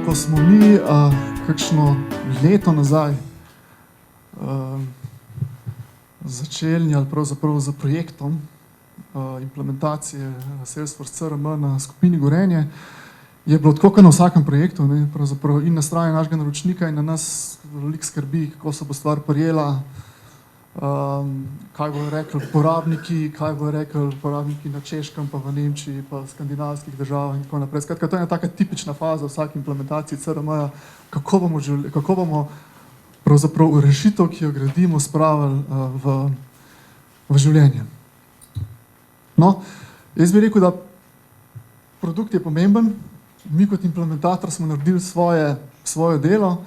ko smo mi kakšno leto nazaj začeli ali pravzaprav z projektom implementacije Salesforce CRM na skupini Gorenje, je bilo tako, kot na vsakem projektu, ne, pravzaprav in na strani našega naročnika in na nas veliko skrbi, kako se bo stvar prijela, kaj bojo rekli porabniki na Češkem, pa v Nemčiji, pa v skandinavskih državah in tako naprej. Skratka, to je ena taka tipična faza vsake implementacije CRM-ja, kako bomo pravzaprav rešitev, ki jo gradimo, spravili v življenje. No, jaz bi rekel, da produkt je pomemben, mi kot implementator smo naredili svoje delo,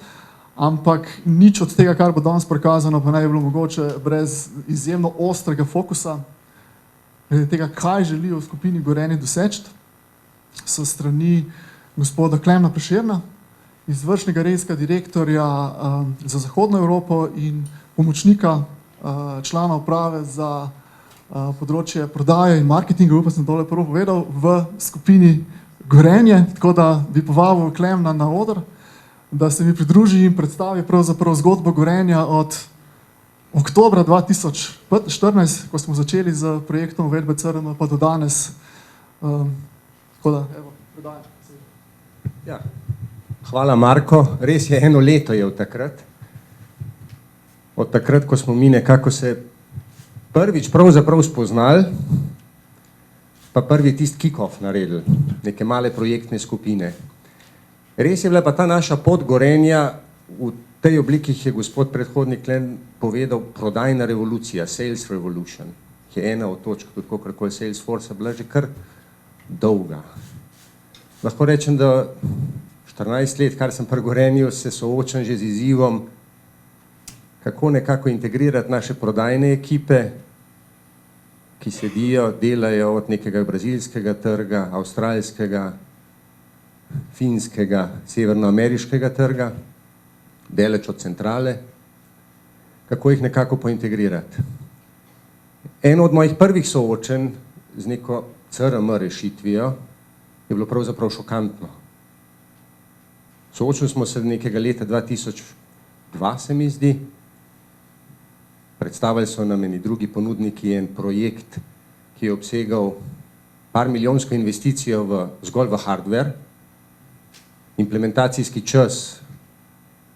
ampak nič od tega, kar bo danes prikazano, pa ne bi bilo mogoče brez izjemno ostrega fokusa, glede tega, kaj želijo v skupini Gorenje doseči, so strani gospoda Klemna Prešerna, izvršnega rejskega direktorja za Zahodno Evropo in pomočnika člana uprave za področje prodaje in marketinga, upam, sem tole prvo povedal, v skupini Gorenje, tako da bi povabil Klemna na oder, da se mi pridruži in predstavi pravzaprav zgodbo Gorenja od oktobra 2014, ko smo začeli z projektom uvedbe CRM, pa do danes. Tako da, evo, predajam. Ja. Hvala, Marko. Res je, 1 leto je od takrat, ko smo mi nekako se prvič pravzaprav spoznali, pa prvi tisti kick-off naredili, neke male projektne skupine. Res je bila pa ta naša pot Gorenja v tej obliki, ki je gospod predhodnik Klen povedal, prodajna revolucija, sales revolution, ki je ena od točk, tudi kakorkoli Salesforce, bila že kar dolga. Lahko rečem, da 14 let, kar sem pri Gorenju, se soočam že z izzivom, kako nekako integrirati naše prodajne ekipe, ki sedijo, delajo od nekega brazilskega trga, avstralskega, finskega, severnoameriškega trga, daleč od centrale, kako jih nekako pointegrirati. Eno od mojih prvih soočenj z neko CRM rešitvijo je bilo pravzaprav šokantno. Soočili smo se nekega leta 2002, se mi zdi. Predstavili so nam eni drugi ponudniki en projekt, ki je obsegal par milijonsko investicijo zgolj v hardware. Implementacijski čas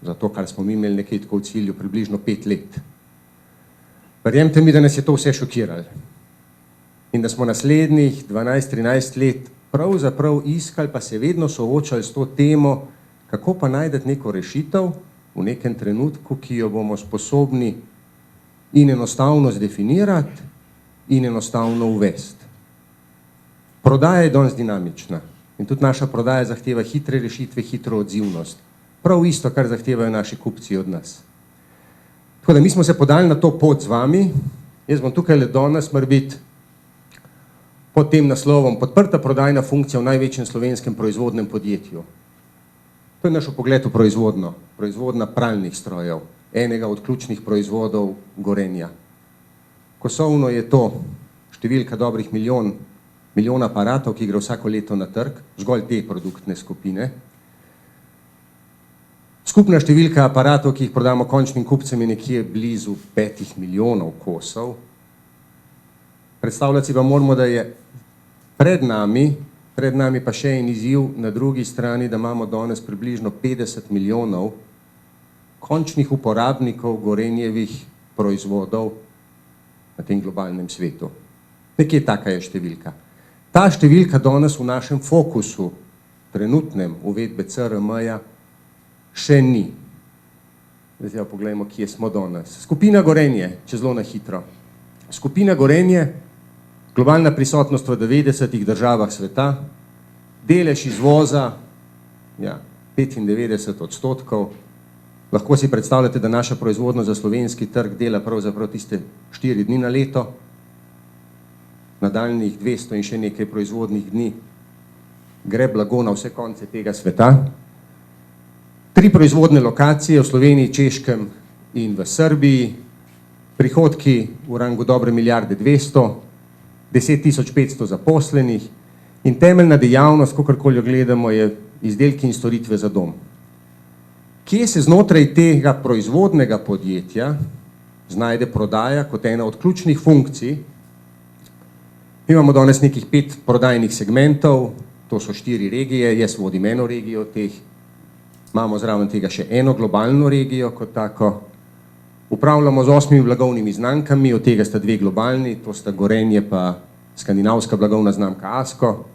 za to, kar smo mi imeli nekaj tako v cilju, približno 5 let. Verjemite mi, da nas je to vse šokiralo. In da smo naslednjih 12-13 let pravzaprav iskali, pa se vedno soočali s to temo, kako pa najdeti neko rešitev v nekem trenutku, ki jo bomo sposobni in enostavno zdefinirati in enostavno uvesti. Prodaja je danes dinamična in tudi naša prodaja zahteva hitre rešitve, hitro odzivnost. Prav isto, kar zahtevajo naši kupci od nas. Tako da mi smo se podali na to pot z vami. Jaz bom tukaj le danes morbiti pod tem naslovom Podprta prodajna funkcija v največjem slovenskem proizvodnem podjetju. To je naš pogled v proizvodnja pralnih strojev, enega od ključnih proizvodov Gorenja. Kosovno je to številka dobrih milijon aparatov, ki gre vsako leto na trg, zgolj te produktne skupine. Skupna številka aparatov, ki jih prodamo končnim kupcem, je nekje blizu 5 milijonov kosov. Predstavljati si pa moramo, da je pred nami pa še en izziv na drugi strani, da imamo danes približno 50 milijonov končnih uporabnikov Gorenjevih proizvodov na tem globalnem svetu. Nekje taka je številka. Ta številka danes v našem fokusu, trenutnem uvedbe CRM-ja, še ni. Zdaj pa pogledajmo, kje smo danes. Skupina Gorenje, če zelo na hitro. Skupina Gorenje, globalna prisotnost v 90 državah sveta, delež izvoza, 95%. Lahko si predstavljate, da naša proizvodnja za slovenski trg dela pravzaprav tiste 4 dni na leto, nadaljnjih 200 in še nekaj proizvodnih dni gre blago na vse konce tega sveta. 3 proizvodne lokacije v Sloveniji, Češkem in v Srbiji, prihodki v rangu dobre 1,2 milijarde, 10.500 zaposlenih in temeljna dejavnost, kakorkoli jo gledamo, je izdelki in storitve za dom. Kje se znotraj tega proizvodnega podjetja znajde prodaja kot ena od ključnih funkcij? Mi imamo danes nekih 5 prodajnih segmentov, to so 4 regije, jaz vodim eno regijo od teh, imamo zraven tega še eno globalno regijo kot tako, upravljamo z 8 blagovnimi znamkami, od tega sta 2 globalni, to sta Gorenje pa skandinavska blagovna znamka Asko,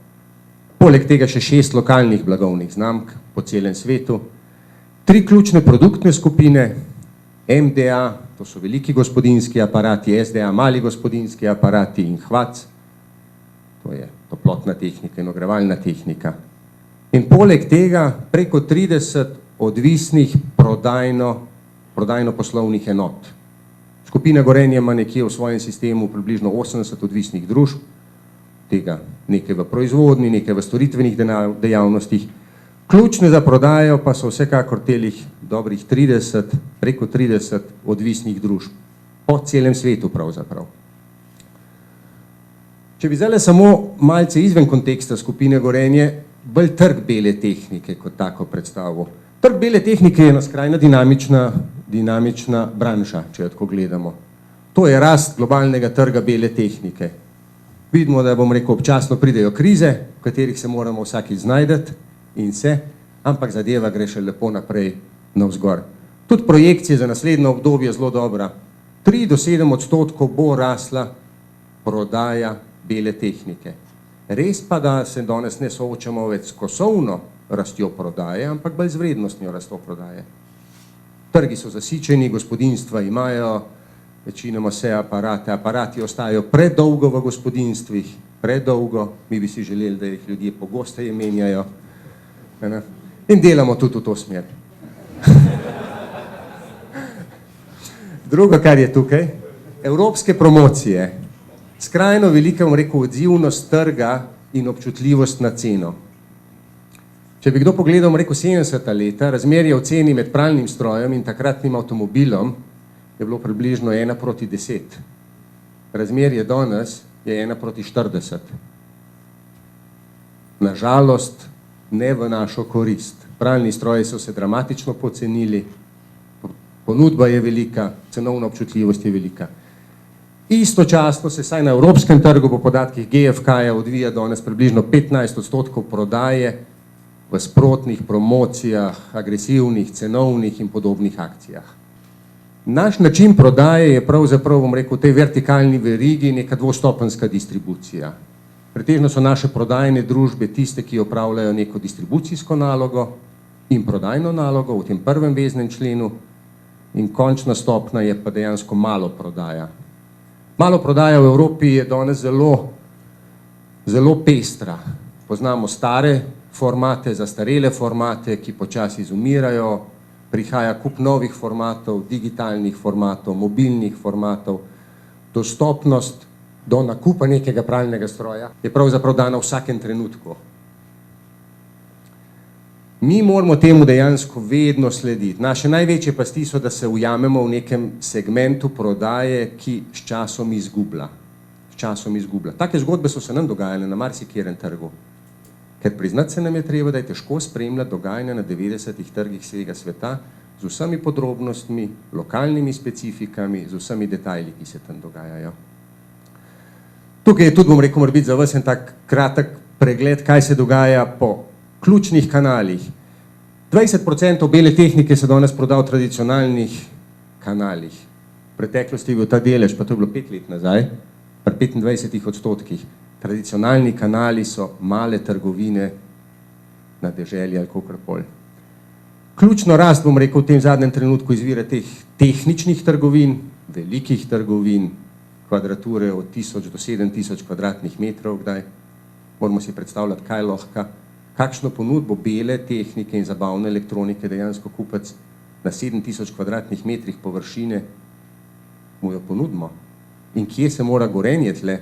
poleg tega še 6 lokalnih blagovnih znamk po celem svetu, 3 ključne produktne skupine, MDA, to so veliki gospodinjski aparati, SDA, mali gospodinjski aparati in HVAC, to je toplotna tehnika in ogrevalna tehnika. In poleg tega preko 30 odvisnih prodajno-poslovnih enot. Skupina Gorenje ima nekje v svojem sistemu približno 80 odvisnih družb, tega nekaj v proizvodni, nekaj v storitvenih dejavnostih. Ključne za prodajo pa so vsekakor telih dobrih 30, preko 30 odvisnih družb po celem svetu pravzaprav. Če bi zdaj samo malce izven konteksta skupine Gorenje, bolj trg bele tehnike kot tako predstavil. Trg bele tehnike je ena skrajno dinamična branža, če jo tako gledamo. To je rast globalnega trga bele tehnike. Vidimo, da občasno pridejo krize, v katerih se moramo vsakič znajdeti in ampak zadeva gre še lepo naprej navzgor. Tudi projekcije za naslednje obdobje zelo dobra. 3 do 7% bo rasla prodaja bele tehnike. Res pa, da se danes ne soočamo več s kosovno rastjo prodaje, ampak bolj z vrednostjo rastjo prodaje. Trgi so zasičeni, gospodinjstva imajo večinoma vse aparate, aparati ostajajo predolgo v gospodinjstvih, predolgo, mi bi si želeli, da jih ljudje pogosteje menjajo. In delamo tudi v to smer. Drugo, kar je tukaj, evropske promocije. Skrajno velika, odzivnost trga in občutljivost na ceno. Če bi kdo pogledal, 70. leta, razmerje v ceni med pralnim strojem in takratnim avtomobilom je bilo približno 1:10. Razmerje danes je 1:40. Nažalost, ne v našo korist. Pralni stroji so se dramatično pocenili, ponudba je velika, cenovna občutljivost je velika. Istočasno se saj na evropskem trgu po podatkih GfK-ja odvija danes približno 15% prodaje v sprotnih promocijah, agresivnih, cenovnih in podobnih akcijah. Naš način prodaje je pravzaprav, v tej vertikalni verigi neka dvostopenjska distribucija. Pretežno so naše prodajne družbe tiste, ki opravljajo neko distribucijsko nalogo in prodajno nalogo v tem prvem veznem členu in končna stopnja je pa dejansko malo prodaja. Malo prodaja v Evropi je danes zelo pestra. Poznamo stare formate, zastarele formate, ki počasi izumirajo, prihaja kup novih formatov, digitalnih formatov, mobilnih formatov. Dostopnost do nakupa nekega pralnega stroja je pravzaprav dana v vsakem trenutku. Mi moramo temu dejansko vedno slediti. Naše največje pasti so, da se ujamemo v nekem segmentu prodaje, ki s časom izgublja. Take zgodbe so se nam dogajale na marsikjerem trgu. Ker priznati se nam je treba, da je težko spremljati dogajanje na 90 trgih vsega sveta z vsemi podrobnostmi, lokalnimi specifikami, z vsemi detajli, ki se tam dogajajo. Tukaj je tudi, mora biti za vas en tak kratek pregled, kaj se dogaja po ključnih kanalih. 20% bele tehnike se danes proda v tradicionalnih kanalih. V preteklosti je bil ta delež, pa to je bilo 5 let nazaj, pri 25%. Tradicionalni kanali so male trgovine na deželi ali kakorkoli. Ključno rast, v tem zadnjem trenutku izvira teh tehničnih trgovin, velikih trgovin, kvadrature od 1000 do 7000 kvadratnih metrov, kdaj. Moramo si predstavljati, kaj lahko, kakšno ponudbo bele tehnike in zabavne elektronike dejansko kupec na 7000 kvadratnih metrih površine mu jo ponudimo. In kje se mora Gorenje tle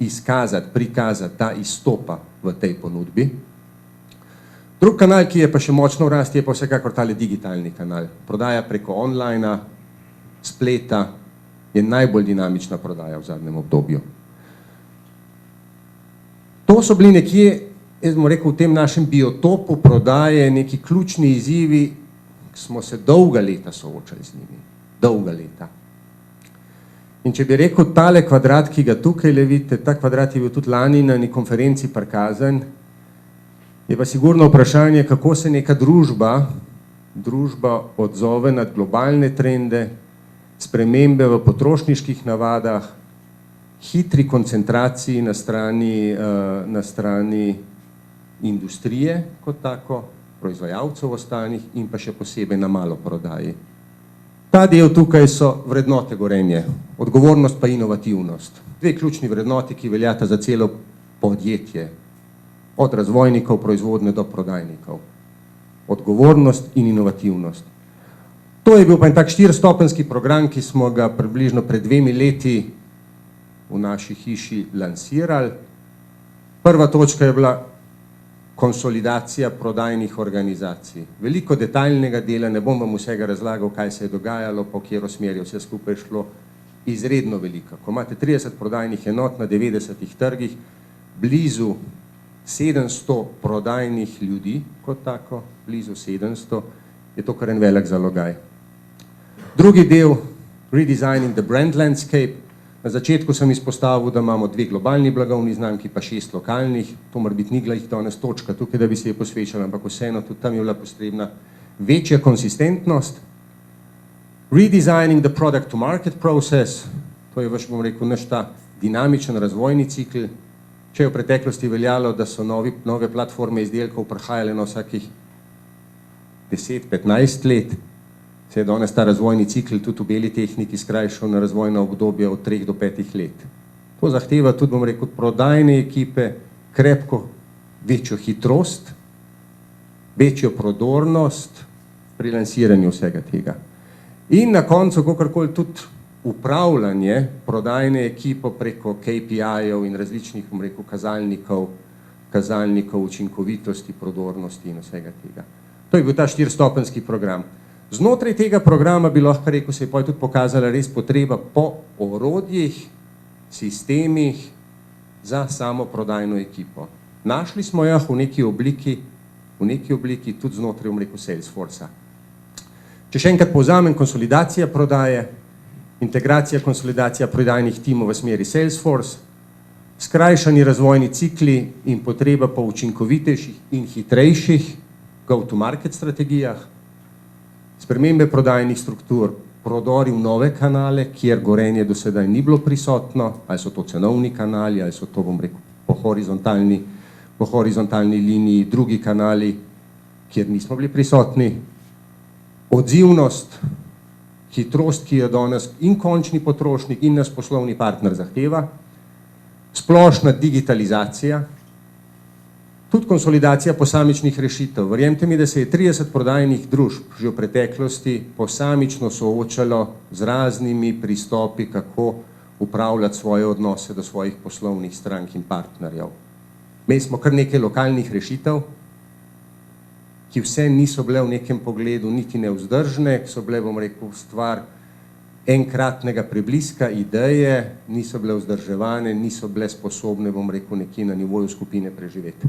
izkazati, prikazati, da izstopa v tej ponudbi. Drug kanal, ki je pa še močno v rasti, je pa vsekakor tale digitalni kanal. Prodaja preko onlinea, spleta je najbolj dinamična prodaja v zadnjem obdobju. To so bili nekje jaz bom rekel, v tem našem biotopu prodaje neki ključni izzivi, smo se dolga leta soočali z njimi. Dolga leta. In če bi rekel, tale kvadrat, ki ga tukaj le vidite, ta kvadrat je bil tudi lani na neki konferenci prikazan, je pa sigurno vprašanje, kako se neka družba odzove na globalne trende, spremembe v potrošniških navadah, hitri koncentraciji na strani industrije kot tako, proizvajalcev ostanih in pa še posebej na malo prodaji. Ta del tukaj so vrednote Gorenje, odgovornost pa inovativnost. Dve ključni vrednoti, ki veljata za celo podjetje, od razvojnikov proizvodne do prodajnikov. Odgovornost in inovativnost. To je bil pa en tak 4-stopenjski program, ki smo ga približno pred 2 leti v naši hiši lansirali. Prva točka je bila konsolidacija prodajnih organizacij. Veliko detaljnega dela, ne bom vam vsega razlagal, kaj se je dogajalo, po katero smer je vse skupaj šlo, izredno veliko. Ko imate 30 prodajnih enot na 90 trgih, blizu 700 prodajnih ljudi, kot tako, blizu 700, je to kar en velik zalogaj. Drugi del, redesigning the brand landscape. Na začetku sem izpostavil, da imamo 2 globalni blagovni znamki, pa 6 lokalnih. To mora biti ni glih danes točka tukaj, da bi se je posvečala, ampak vseeno tudi tam je bila potrebna večja konsistentnost. Redesigning the product to market process, to je vaš, bom rekel, naš ta dinamičen razvojni cikl. Če je v preteklosti veljalo, da so nove platforme izdelkov prihajale na vsakih 10-15 let, se je danes ta razvojni cikl tudi v beli tehniki skrajšal na razvojno obdobje od 3 do 5 let. To zahteva tudi, bom rekel, prodajne ekipe, krepko večjo hitrost, večjo prodornost pri lansiranju vsega tega. In na koncu, kakorkoli tudi upravljanje prodajne ekipo preko KPI-jev in različnih, bom rekel, kazalnikov učinkovitosti, prodornosti in vsega tega. To je bil ta 4-stopenjski program. Znotraj tega programa bi lahko rekel, se je tudi pokazala res potreba po orodjih, sistemih za samo prodajno ekipo. Našli smo jih v neki obliki tudi znotraj, bom rekel, Salesforce-a. Če še enkrat povzamem, konsolidacija prodaje, integracija, konsolidacija prodajnih timov v smeri Salesforce, skrajšani razvojni cikli in potreba po učinkovitejših in hitrejših go-to-market strategijah, spremembe prodajnih struktur, prodori v nove kanale, kjer Gorenje do sedaj ni bilo prisotno, ali so to cenovni kanali, ali so to, bom rekel, po horizontalni liniji drugi kanali, kjer nismo bili prisotni, odzivnost, hitrost, ki jo danes in končni potrošnik in naš poslovni partner zahteva, splošna digitalizacija, tudi konsolidacija posamičnih rešitev. Verjemite mi, da se je 30 prodajnih družb že v preteklosti posamično soočalo z raznimi pristopi, kako upravljati svoje odnose do svojih poslovnih strank in partnerjev. Imeli smo kar nekaj lokalnih rešitev, ki vse niso bile v nekem pogledu niti nevzdržne, so bile, bom rekel, stvar enkratnega prebliska ideje, niso bile vzdrževane, niso bile sposobne, bom rekel, nekje na nivoju skupine preživeti.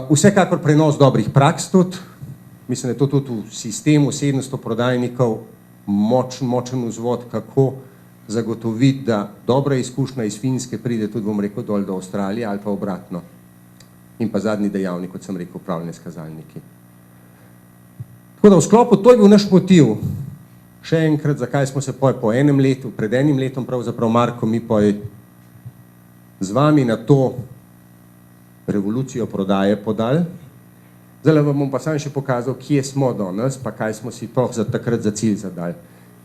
Vsekakor prenos dobrih praks tudi, mislim, da je to tudi v sistemu 700 prodajnikov močen vzvod, kako zagotoviti, da dobra izkušnja iz Finske pride tudi, bom rekel, dol do Avstralije ali pa obratno. In pa zadnji dejavnik, kot sem rekel, upravljanje s kazalniki. Tako da v sklopu, to je bil naš motiv. Še enkrat, zakaj smo se po enem letu, pred enim letom pravzaprav, Marko, mi z vami na to revolucijo prodaje podali. Zdaj vam bom pa sam še pokazal, kje smo danes, pa kaj smo si za takrat za cilj zadali.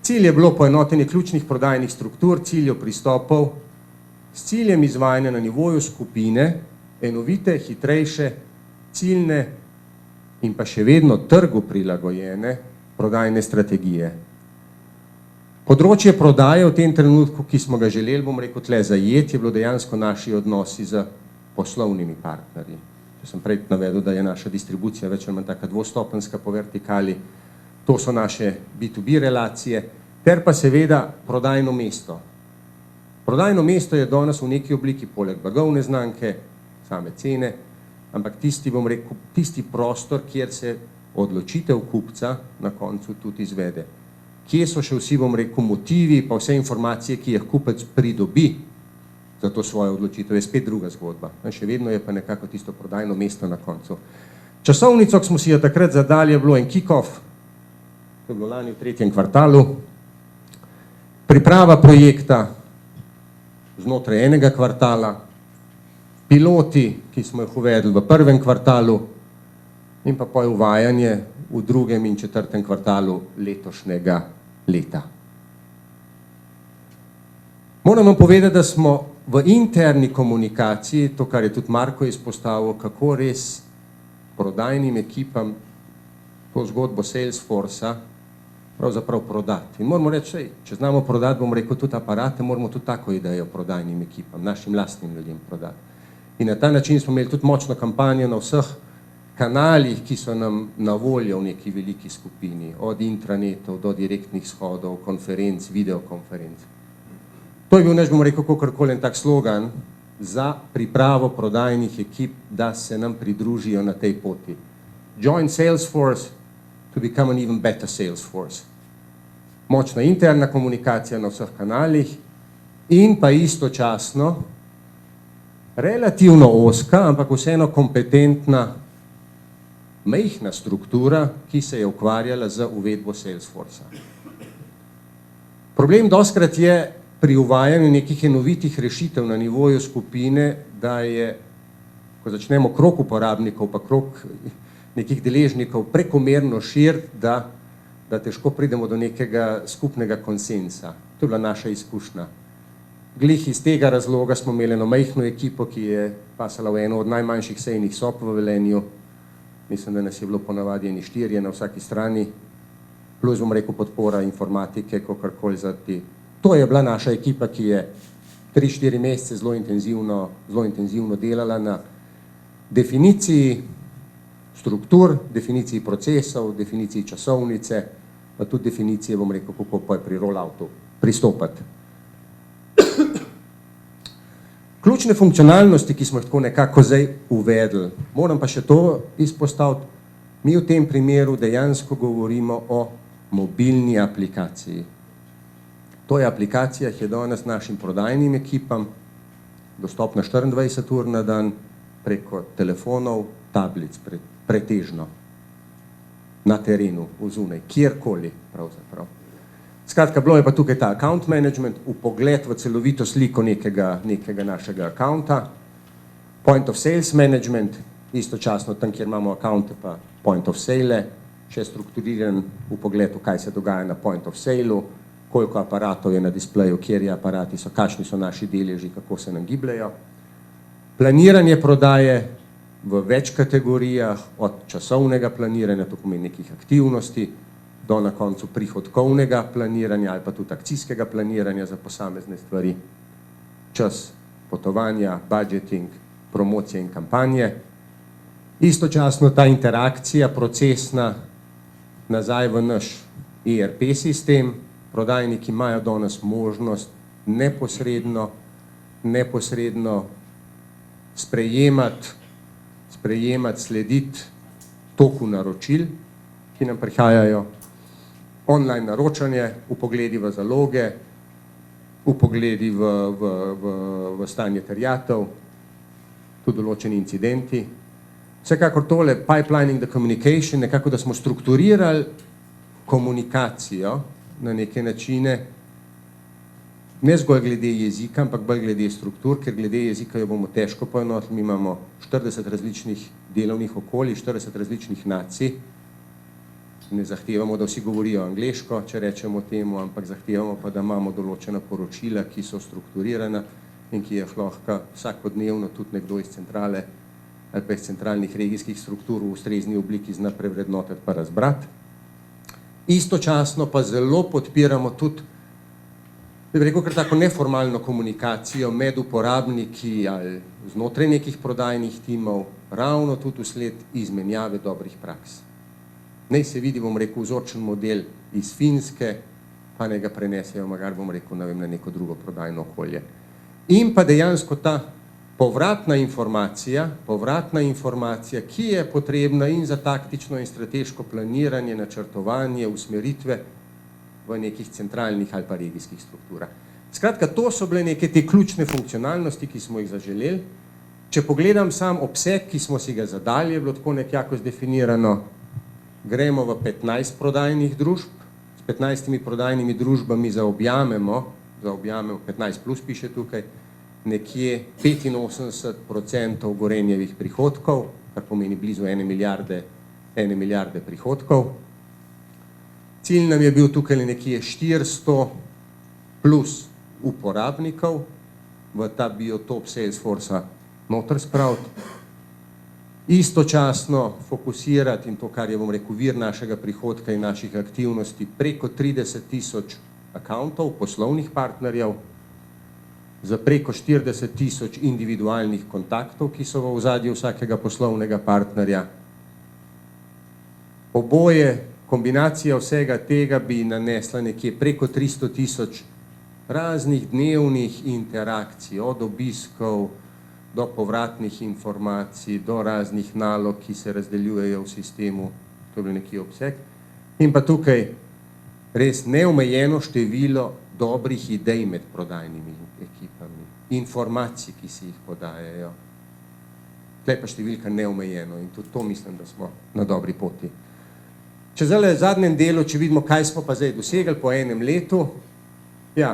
Cilj je bilo poenotenje ključnih prodajnih struktur, ciljev pristopov, s ciljem izvajanja na nivoju skupine, enovite, hitrejše, ciljne in pa še vedno trgu prilagojene prodajne strategije. Področje prodaje v tem trenutku, ki smo ga želeli, bom rekel, tle zajeti, je bilo dejansko naši odnosi z poslovnimi partnerji. Če sem prej navedel, da je naša distribucija več ali manj taka dvostopenjska po vertikali, to so naše B2B relacije, ter pa seveda prodajno mesto. Prodajno mesto je danes v neki obliki, poleg blagovne znamke, same cene, ampak tisti, bom rekel, tisti prostor, kjer se odločitev kupca na koncu tudi izvede. Kje so še vsi, bom rekel, motivi, pa vse informacije, ki jih kupec pridobi za to svojo odločitev, je spet druga zgodba. Še vedno je pa nekako tisto prodajno mesto na koncu. Časovnico, ki smo si jo takrat zadali, je bilo en kick-off, to je bilo lani v 3. kvartalu, priprava projekta znotraj enega kvartala, piloti, ki smo jih uvedli v 1. kvartalu in pa uvajanje v 2. in 4. kvartalu letošnjega leta. Moram vam povedati, da smo v interni komunikaciji, to, kar je tudi Marko izpostavil, kako res prodajnim ekipam to zgodbo Salesforcea pravzaprav prodati. In moramo reči, če znamo prodati, bomo rekel, tudi aparate, moramo tudi tako idejo prodajnim ekipam, našim lastnim ljudem prodati. In na ta način smo imeli tudi močno kampanjo na vseh kanalih, ki so nam na voljo v neki veliki skupini, od intranetov do direktnih shodov, konferenc, videokonferenc. To je bil naš, bomo rekel, kakorkoli en tak slogan za pripravo prodajnih ekip, da se nam pridružijo na tej poti. Join Salesforce to become an even better Salesforce. Močna interna komunikacija na vseh kanalih in pa istočasno relativno ozka, ampak vseeno kompetentna majhna struktura, ki se je ukvarjala z uvedbo Salesforcea. Problem dostkrat je pri uvajanju nekih enovitih rešitev na nivoju skupine, da je, ko začnemo krog uporabnikov pa krog nekih deležnikov prekomerno širiti, da težko pridemo do nekega skupnega konsensa. To je bila naša izkušnja. Glih iz tega razloga smo imeli eno majhno ekipo, ki je pasala v eno od najmanjših sejnih sob v Velenju. Mislim, da nas je bilo ponavadi 4 na vsaki strani, plus, bom rekel, podpora informatike, kakorkoli za ti. To je bila naša ekipa, ki je 3-4 mesece zelo intenzivno delala na definiciji struktur, definiciji procesov, definiciji časovnice, pa tudi definicije, bom rekel, kako pa je pri rolloutu pristopati. Ključne funkcionalnosti, ki smo jih tako nekako zdaj uvedli, moram pa še to izpostaviti, mi v tem primeru dejansko govorimo o mobilni aplikaciji. To je aplikacija, ki je danes našim prodajnim ekipam dostopna 24 ur na dan preko telefonov, tablic, pretežno na terenu, vzunaj, kjerkoli pravzaprav. Skratka, bilo je pa tukaj ta account management, vpogled v celovito sliko nekega našega accounta, point of sales management, istočasno tam, kjer imamo accounte pa point of sale, še strukturiran vpogled v kaj se dogaja na point of saleu, koliko aparatov je na displeju, kjer je aparati so, kakšni so naši deleži, kako se nam gibljajo. Planiranje prodaje v več kategorijah, od časovnega planiranja, to pomeni nekih aktivnosti, do na koncu prihodkovnega planiranja ali pa tudi akcijskega planiranja za posamezne stvari, čas potovanja, budgeting, promocije in kampanje. Istočasno ta interakcija procesna nazaj v naš ERP sistem, prodajniki imajo danes možnost neposredno sprejemati, slediti toku naročil, ki nam prihajajo, online naročanje, vpogledi v zaloge, vpogledi v stanje terjatev, tudi določeni incidenti. Vsekakor tole pipelining the communication, nekako da smo strukturirali komunikacijo na neke načine, ne zgolj glede jezika, ampak bolj glede struktur, ker glede jezika jo bomo težko poenotili. Mi imamo 40 različnih delovnih okolij, 40 različnih nacij. Ne zahtevamo, da vsi govorijo angleško, če rečemo temu, ampak zahtevamo pa, da imamo določena poročila, ki so strukturirana in ki jih lahko vsakodnevno tudi nekdo iz centrale ali pa iz centralnih regijskih struktur v ustrezni obliki zna prevrednotiti pa razbrati. Istočasno pa zelo podpiramo tudi, bi rekel, kar tako neformalno komunikacijo med uporabniki ali znotraj nekih prodajnih timov, ravno tudi vsled izmenjave dobrih praks. Naj se vidi, bom rekel, vzorčen model iz Finske, pa ne ga prenesejo, magar bom rekel, na neko drugo prodajno okolje. In pa dejansko ta povratna informacija, ki je potrebna in za taktično in strateško planiranje, načrtovanje, usmeritve v nekih centralnih ali pa regijskih strukturah. Skratka, to so bile neke te ključne funkcionalnosti, ki smo jih zaželeli. Če pogledam sam obseg, ki smo si ga zadali, je bilo tako nekako zdefinirano, gremo v 15 prodajnih družb, s 15 prodajnimi družbami zaobjamemo 15 plus piše tukaj, nekje 85% Gorenjevih prihodkov, kar pomeni blizu 1 milijarde prihodkov. Cilj nam je bil tukaj nekje 400 plus uporabnikov v ta biotop Salesforcea noter spraviti. Istočasno fokusirati in to, kar je, bom rekel, vir našega prihodka in naših aktivnosti, preko 30.000 akauntov, poslovnih partnerjev, za preko 40.000 individualnih kontaktov, ki so v ozadju vsakega poslovnega partnerja. Oboje, kombinacija vsega tega bi nanesla nekje preko 300.000 raznih dnevnih interakcij, od obiskov do povratnih informacij, do raznih nalog, ki se razdeljujejo v sistemu, to je bil nekje obseg. In pa tukaj res neomejeno število dobrih idej med prodajnimi ekipami, informacij, ki si jih podajajo. Tle pa številka neomejeno in tudi to mislim, da smo na dobri poti. Če zdaj v zadnjem delu, če vidimo, kaj smo pa zdaj dosegli po enem letu, ja,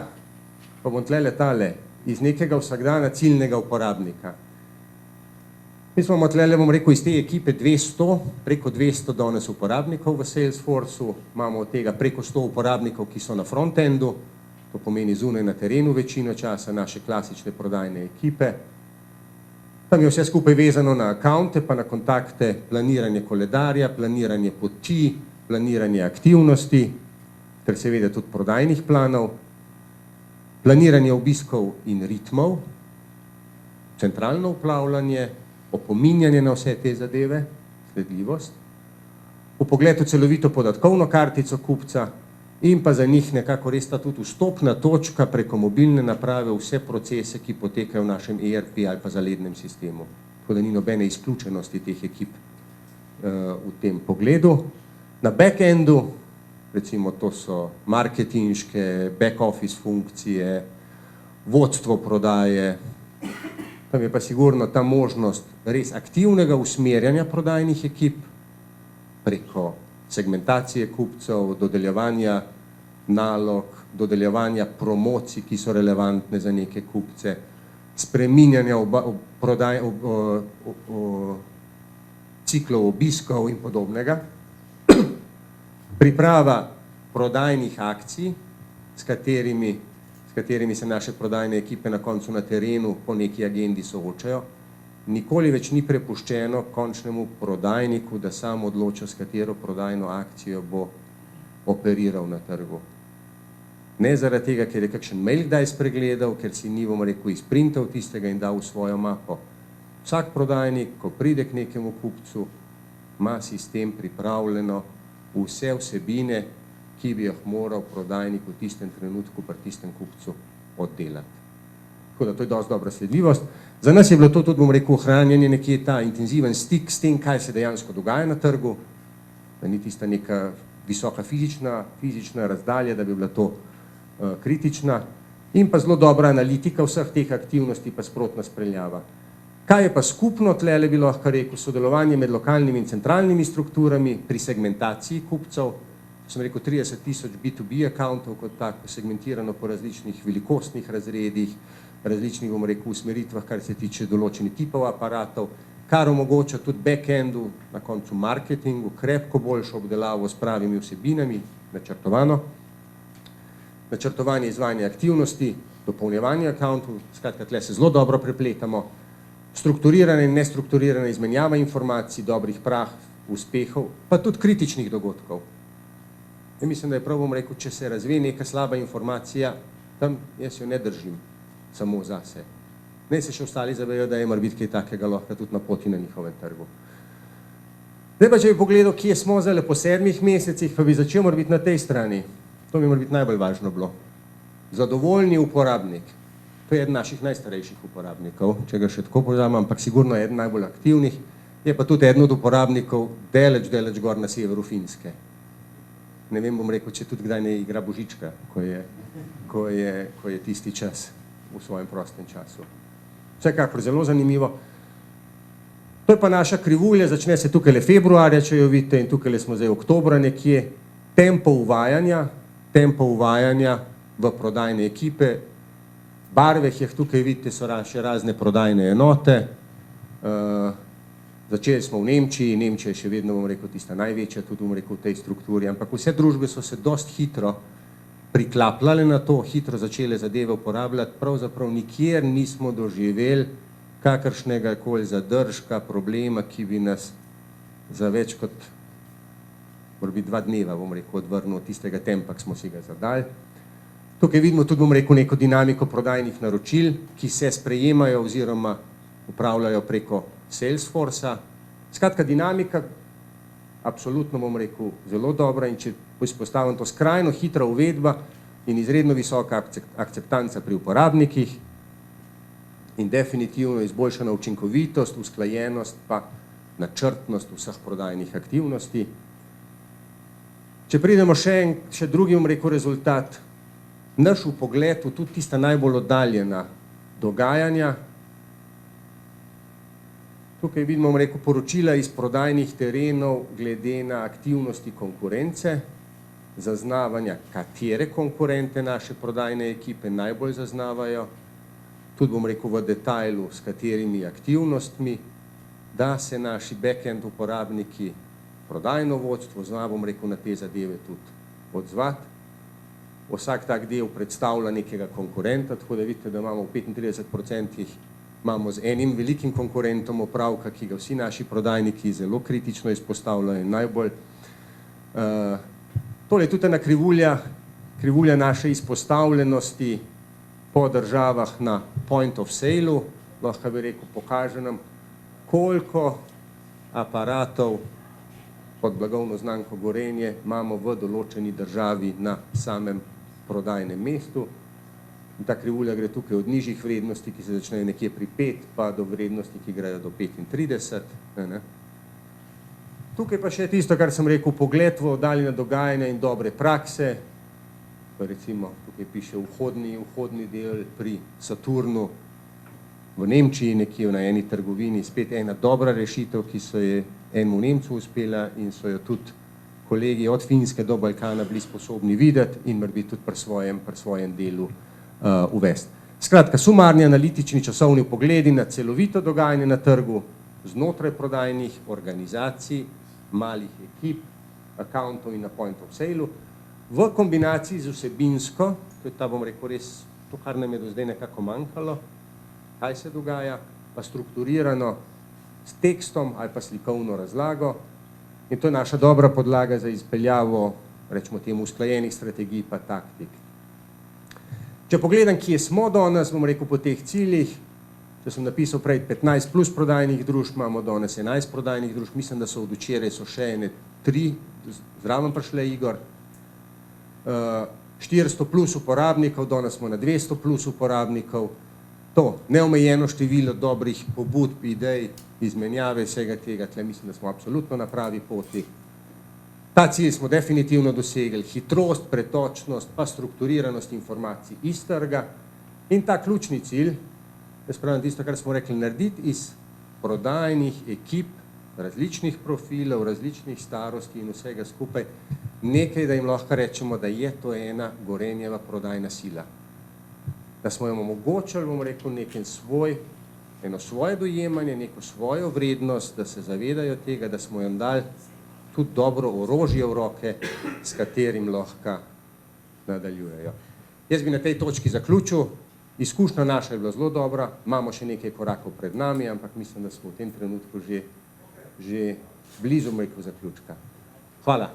pa bom tle letale iz nekega vsakdana ciljnega uporabnika. Mi smo tle, bom rekel, iz te ekipe 200, preko 200 danes uporabnikov v Salesforceu, imamo od tega preko 100 uporabnikov, ki so na frontendu, to pomeni zunaj na terenu večino časa, naše klasične prodajne ekipe. Tam je vse skupaj vezano na akaunte, pa na kontakte, planiranje koledarja, planiranje poti, planiranje aktivnosti, ter seveda tudi prodajnih planov, planiranje obiskov in ritmov, centralno upravljanje, opominjanje na vse te zadeve, sledljivost, vpogled v celovito podatkovno kartico kupca in pa za njih nekako res ta tudi vstopna točka preko mobilne naprave vse procese, ki potekajo v našem ERP ali pa zalednem sistemu. Tako da ni nobene izključenosti teh ekip v tem pogledu. Na backendu, recimo to so marketinške, back office funkcije, vodstvo prodaje, tam je pa sigurno ta možnost res aktivnega usmerjanja prodajnih ekip preko segmentacije kupcev, dodeljevanja nalog, dodeljevanja promocij, ki so relevantne za neke kupce, spreminjanja ciklov obiskov in podobnega. Priprava prodajnih akcij, s katerimi se naše prodajne ekipe na koncu na terenu po neki agendi soočajo. Nikoli več ni prepuščeno končnemu prodajniku, da sam odloča, s katero prodajno akcijo bo operiral na trgu. Ne zaradi tega, ker je kakšen mail kdaj spregledal, ker si ni, bom rekel, izprintal tistega in dal v svojo mapo. Vsak prodajnik, ko pride k nekemu kupcu, ima sistem pripravljeno vse vsebine, ki bi jih moral prodajnik v tistem trenutku pri tistem kupcu oddelati. Tako da to je dosti dobra sledljivost. Za nas je bilo to tudi, bom rekel, ohranjanje nekje ta intenziven stik s tem, kaj se dejansko dogaja na trgu, da ni tista neka visoka fizična razdalja, da bi bila to kritična, in pa zelo dobra analitika vseh teh aktivnosti pa sprotna spreljava. Kaj je pa skupno tlele, bi lahko rekel, sodelovanje med lokalnimi in centralnimi strukturami pri segmentaciji kupcev, sem rekel 30.000 B2B akauntov kot tako, segmentirano po različnih velikostnih razredih, različnih, bom rekel, usmeritvah, kar se tiče določenih tipov aparatov, kar omogoča tudi backendu, na koncu marketingu, krepko boljšo obdelavo s pravimi vsebinami, načrtovanje izvajanja aktivnosti, dopolnjevanje akauntov, skratka, tle se zelo dobro prepletamo, strukturirana in nestrukturirana izmenjava informacij, dobrih praks, uspehov, pa tudi kritičnih dogodkov. Ja, mislim, da je prav, bom rekel, če se razvije neka slaba informacija, tam jaz jo ne držim samo zase. Ne se še ostali zavejo, da je mora biti kaj takega lahko tudi na poti na njihovem trgu. Zdaj pa, če bi pogledal, kje smo zdaj po 7 mesecih, pa bi začel mora biti na tej strani. To bi mora biti najbolj važno bilo. Zadovoljni uporabnik. To je eden naših najstarejših uporabnikov, če ga še tako povzamem, ampak sigurno je eden najbolj aktivnih. Je pa tudi eden od uporabnikov daleč gor na severu Finske. Ne vem, bom rekel, če tudi kdaj ne igra Božička, ko je tisti čas v svojem prostem času. Vsekakor zelo zanimivo. To je pa naša krivulja, začne se tukaj februarja, če jo vidite, in tukaj smo zdaj oktobra nekje. Tempo uvajanja v prodajne ekipe. Barve, ki jih tukaj vidite, so še razne prodajne enote. Začeli smo v Nemčiji, Nemčija je še vedno, bom rekel, tista največja, tudi bom rekel, v tej strukturi, ampak vse družbe so se dosti hitro priklapljale na to, hitro začele zadeve uporabljati, pravzaprav nikjer nismo doživeli kakršnega koli zadržka, problema, ki bi nas za več kot morda 2 dneva, bom rekel, odvrnil od tistega tempa, ki smo si ga zadali. Tukaj vidimo tudi, bom rekel, neko dinamiko prodajnih naročil, ki se sprejemajo oziroma upravljajo preko Salesforcea. Skratka, dinamika, absolutno bom rekel, zelo dobra, in če izpostavim to, skrajno hitra uvedba in izredno visoka akceptanca pri uporabnikih in definitivno izboljšana učinkovitost, usklajenost pa načrtnost vseh prodajnih aktivnosti. Če pridemo še drugi, bom rekel, rezultat, naš vpogled v tudi tista najbolj oddaljena dogajanja. Tukaj vidimo, bom rekel, poročila iz prodajnih terenov glede na aktivnosti konkurence, zaznavanja, katere konkurente naše prodajne ekipe najbolj zaznavajo, tudi, bom rekel, v detajlu, s katerimi aktivnostmi, da se naši back-end uporabniki, prodajno vodstvo, zna, bom rekel, na te zadeve tudi odzvati. Vsak tak del predstavlja nekega konkurenta, tako da vidite, da imamo v 35% imamo z enim velikim konkurentom opravka, ki ga vsi naši prodajniki zelo kritično izpostavljajo in najbolj. Tole je tudi ena krivulja naše izpostavljenosti po državah na point of sale-u. Lahko bi rekel, pokaže nam, koliko aparatov pod blagovno znamko Gorenje imamo v določeni državi na samem prodajnem mestu. In ta krivulja gre tukaj od nižjih vrednosti, ki se začnejo nekje pri 5, pa do vrednosti, ki grejo do 35. Tukaj pa še tisto, kar sem rekel, pogled v oddaljena dogajanja in dobre prakse. Recimo, tukaj piše vhodni del pri Saturnu v Nemčiji, nekje na eni trgovini, spet ena dobra rešitev, ki so je enemu Nemcu uspela in so jo tudi kolegi od Finske do Balkana bili sposobni videti in morda tudi pri svojem delu uvesti. Skratka, sumarni analitični časovni pogledi na celovito dogajanje na trgu, znotraj prodajnih organizacij, malih ekip, accountov in na point of sale-u, v kombinaciji z vsebinsko, to je ta, bom rekel, res to, kar nam je do zdaj nekako manjkalo, kaj se dogaja, pa strukturirano s tekstom ali pa slikovno razlago, in to je naša dobra podlaga za izpeljavo, rečemo temu, usklajenih strategij pa taktik. Če pogledam, kje smo danes, bom rekel, po teh ciljih, če sem napisal prej 15 plus prodajnih družb, imamo danes 11 prodajnih družb, mislim, da so od včeraj so še ene 3, zraven prišle Igor, 400 plus uporabnikov, danes smo na 200 plus uporabnikov, to neomejeno število dobrih pobud, idej, izmenjave vsega tega, tle mislim, da smo absolutno na pravi poti. Ta cilj smo definitivno dosegli, hitrost, pretočnost, pa strukturiranost informacij iz trga in ta ključni cilj, jaz pravim tisto, kar smo rekli, narediti iz prodajnih ekip, različnih profilov, različnih starosti in vsega skupaj, nekaj, da jim lahko rečemo, da je to ena Gorenjeva prodajna sila. Da smo jim omogočili, bom rekel, eno svoje dojemanje, neko svojo vrednost, da se zavedajo tega, da smo jim dali tudi dobro orožje v roke, s katerim lahko nadaljujejo. Jaz bi na tej točki zaključil, izkušnja naša je bila zelo dobra, imamo še nekaj korakov pred nami, ampak mislim, da smo v tem trenutku že blizu, bom rekel, zaključka. Hvala.